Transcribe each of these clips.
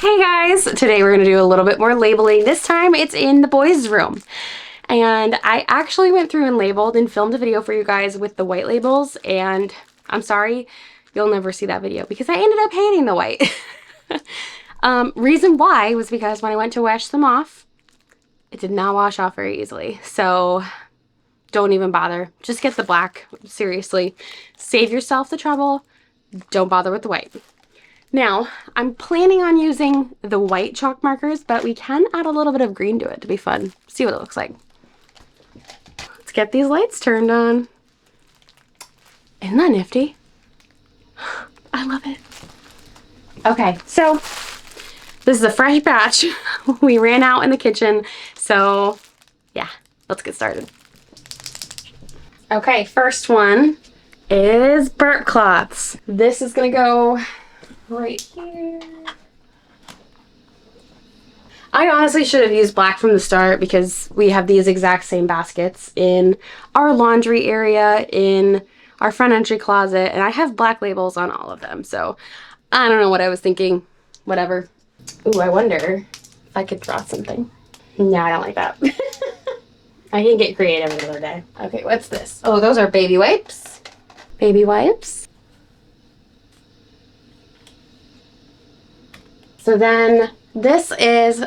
Hey guys, today we're gonna do a little bit more labeling. This time it's in the boys' room. And I actually went through and labeled and filmed a video for you guys with the white labels, and I'm sorry, you'll never see that video because I ended up hating the white. Reason why was because when I went to wash them off, it did not wash off very easily. So don't even bother. Just get the black. Seriously. Save yourself the trouble. Don't bother with the white. Now, I'm planning on using the white chalk markers, but we can add a little bit of green to it to be fun. See what it looks like. Let's get these lights turned on. Isn't that nifty? I love it. Okay, so this is a fresh batch. We ran out in the kitchen, so yeah, let's get started. Okay, first one is burp cloths. This is gonna go right here. I honestly should have used black from the start because we have these exact same baskets in our laundry area, in our front entry closet, and I have black labels on all of them. So I don't know what I was thinking. Whatever. Ooh, I wonder if I could draw something. No, I don't like that. I can get creative another day. Okay, what's this? Oh, those are baby wipes. Baby wipes. So then this is,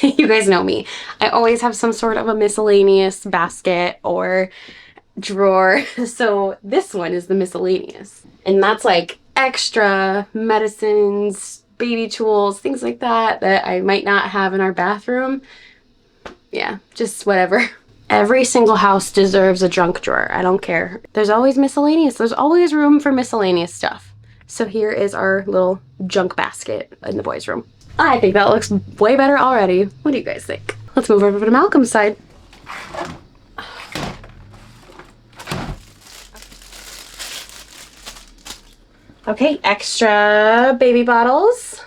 you guys know me, I always have some sort of a miscellaneous basket or drawer. So this one is the miscellaneous. And that's like extra medicines, baby tools, things like that that I might not have in our bathroom. Yeah, just whatever. Every single house deserves a junk drawer. I don't care. There's always miscellaneous. There's always room for miscellaneous stuff. So here is our little junk basket in the boys' room. I think that looks way better already. What do you guys think? Let's move over to Malcolm's side. Okay, extra baby bottles.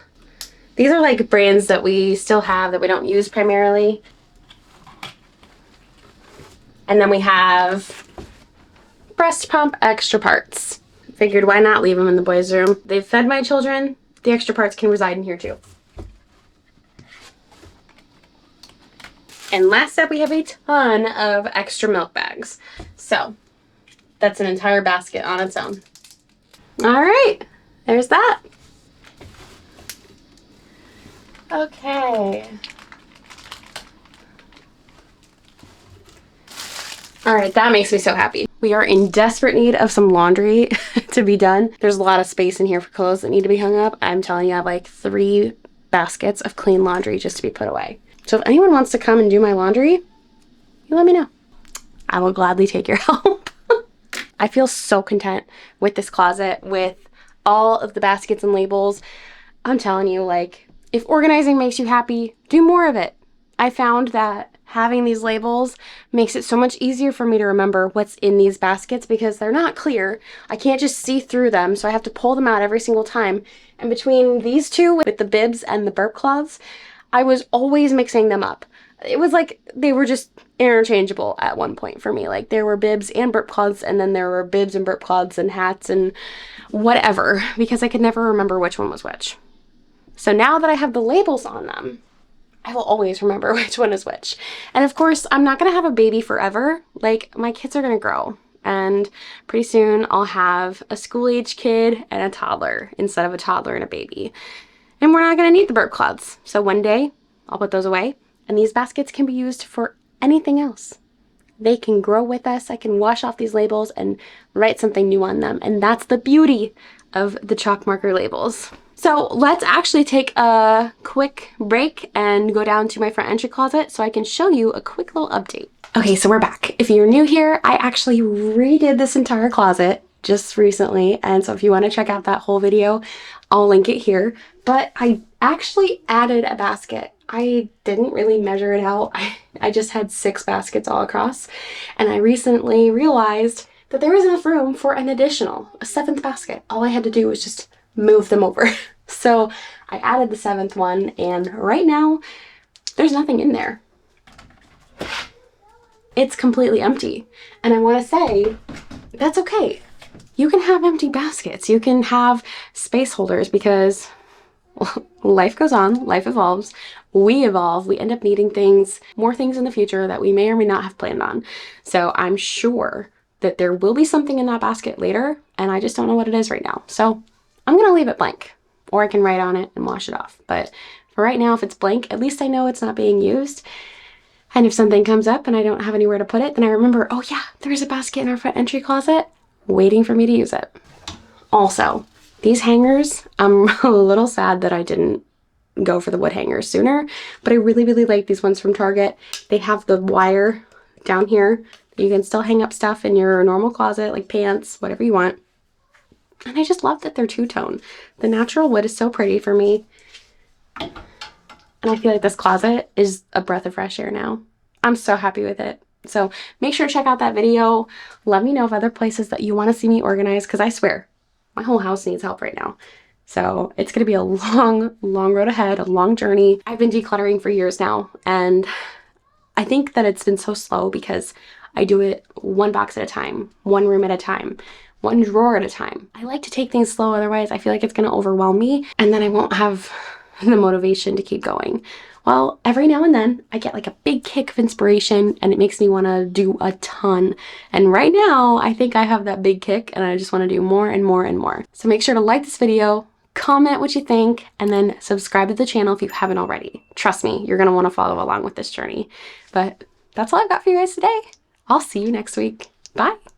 These are like brands that we still have that we don't use primarily. And then we have breast pump extra parts. Figured why not leave them in the boys' room. They've fed my children. The extra parts can reside in here too. And last up, we have a ton of extra milk bags. So that's an entire basket on its own. All right, there's that. Okay. All right, that makes me so happy. We are in desperate need of some laundry to be done. There's a lot of space in here for clothes that need to be hung up. I'm telling you, I have like 3 baskets of clean laundry just to be put away. So if anyone wants to come and do my laundry, you let me know. I will gladly take your help. I feel so content with this closet, with all of the baskets and labels. I'm telling you, like, if organizing makes you happy, do more of it. I found that having these labels makes it so much easier for me to remember what's in these baskets because they're not clear. I can't just see through them, so I have to pull them out every single time. And between these two, with the bibs and the burp cloths, I was always mixing them up. It was like they were just interchangeable at one point for me. Like there were bibs and burp cloths, and then there were bibs and burp cloths and hats and whatever, because I could never remember which one was which. So now that I have the labels on them, I will always remember which one is which. And of course, I'm not going to have a baby forever. Like, my kids are going to grow. And pretty soon, I'll have a school-age kid and a toddler instead of a toddler and a baby. And we're not going to need the burp cloths. So one day, I'll put those away. And these baskets can be used for anything else. They can grow with us. I can wash off these labels and write something new on them. And that's the beauty of the chalk marker labels. So let's actually take a quick break and go down to my front entry closet so I can show you a quick little update. Okay, so we're back. If you're new here, I actually redid this entire closet just recently. And so if you want to check out that whole video, I'll link it here. But I actually added a basket. I didn't really measure it out. I just had 6 baskets all across. And I recently realized that there was enough room for an additional, a 7th basket. All I had to do was just move them over. So I added the 7th one, and right now there's nothing in there. It's completely empty. And I want to say that's okay. You can have empty baskets. You can have space holders because Life goes on, life evolves, we evolve, we end up needing things, more things in the future that we may or may not have planned on. So I'm sure that there will be something in that basket later, and I just don't know what it is right now. So I'm gonna leave it blank, or I can write on it and wash it off. But for right now, if it's blank, at least I know it's not being used. And if something comes up and I don't have anywhere to put it, then I remember, oh yeah, there's a basket in our front entry closet waiting for me to use it. Also, these hangers, I'm a little sad that I didn't go for the wood hangers sooner, but I really, really like these ones from Target. They have the wire down here. You can still hang up stuff in your normal closet, like pants, whatever you want. And I just love that they're two-tone. The natural wood is so pretty for me. And I feel like this closet is a breath of fresh air now. I'm so happy with it. So make sure to check out that video. Let me know of other places that you want to see me organize, because I swear, my whole house needs help right now. So it's going to be a long, long road ahead, a long journey. I've been decluttering for years now, and I think that it's been so slow because I do it one box at a time, one room at a time, one drawer at a time. I like to take things slow, otherwise I feel like it's going to overwhelm me, and then I won't have the motivation to keep going. Well, every now and then I get like a big kick of inspiration and it makes me want to do a ton. And right now I think I have that big kick and I just want to do more and more and more. So make sure to like this video, comment what you think, and then subscribe to the channel if you haven't already. Trust me, you're going to want to follow along with this journey. But that's all I've got for you guys today. I'll see you next week. Bye.